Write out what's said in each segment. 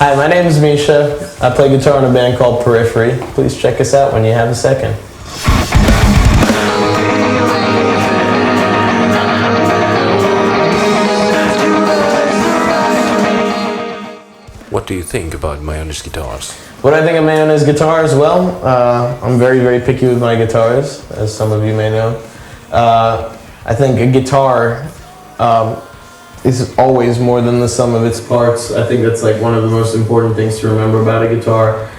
Hi, my name is Misha. I play guitar in a band called Periphery. Please check us out when you have a second. What do you think about Mayones guitars? What I think of Mayones guitars? Well, I'm very, very picky with my guitars, as some of you may know. I think a guitar is always more than the sum of its parts. I think that's like one of the most important things to remember about a guitar.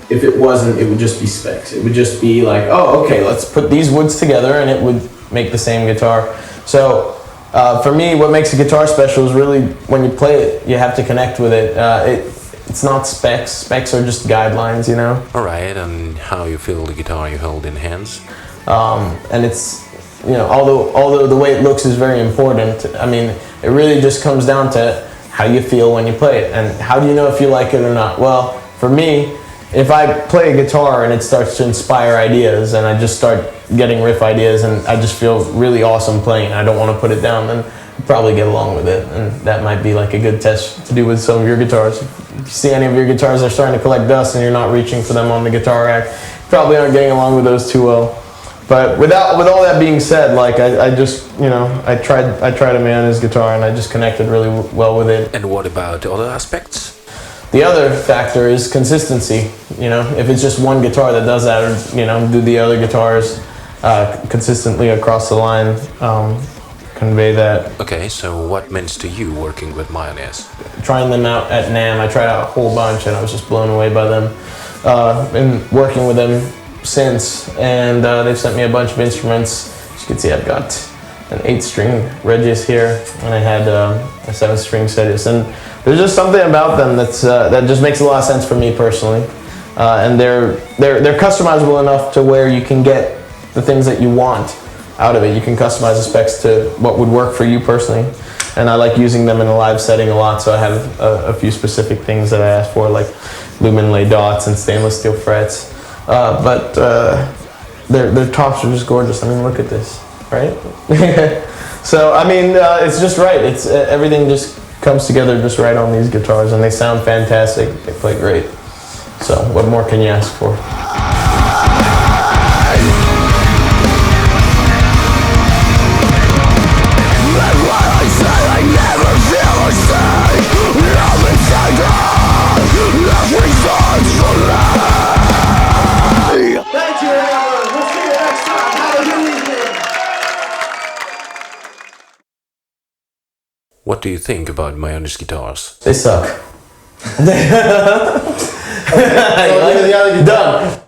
If it wasn't, it would just be specs. It would just be like, oh, okay, let's put these woods together and it would make the same guitar. So for me, what makes a guitar special is really when you play it, you have to connect with it. It's not specs. Specs are just guidelines, you know? Alright, and how you feel the guitar you hold in hands? And it's, you know, although the way it looks is very important, I mean, it really just comes down to how you feel when you play it. And how do you know if you like it or not? Well, for me, if I play a guitar and it starts to inspire ideas and I just start getting riff ideas and I just feel really awesome playing and I don't want to put it down, then I'll probably get along with it. And that might be like a good test to do with some of your guitars. If you see any of your guitars that are starting to collect dust and you're not reaching for them on the guitar rack, you probably aren't getting along with those too well. But with all that being said, like I just, you know, I tried a Mayones guitar and I just connected really well with it. And what about the other aspects? The other factor is consistency. You know, if it's just one guitar that does that, or, you know, do the other guitars consistently across the line convey that. Okay, so what means to you working with Mayones? Trying them out at NAMM, I tried out a whole bunch and I was just blown away by them. Been working with them since, and they've sent me a bunch of instruments. As you can see, I've got an 8-string Regis here, and I had a 7-string Sedis, and there's just something about them that just makes a lot of sense for me personally. And they're customizable enough to where you can get the things that you want out of it. You can customize the specs to what would work for you personally, and I like using them in a live setting a lot. So I have a few specific things that I ask for, like lumen lay dots and stainless steel frets. But their tops are just gorgeous. I mean, look at this, right? So I mean, it's just right. It's everything just comes together just right on these guitars, and they sound fantastic. They play great. So what more can you ask for? What do you think about Mayones guitars? They suck. Done.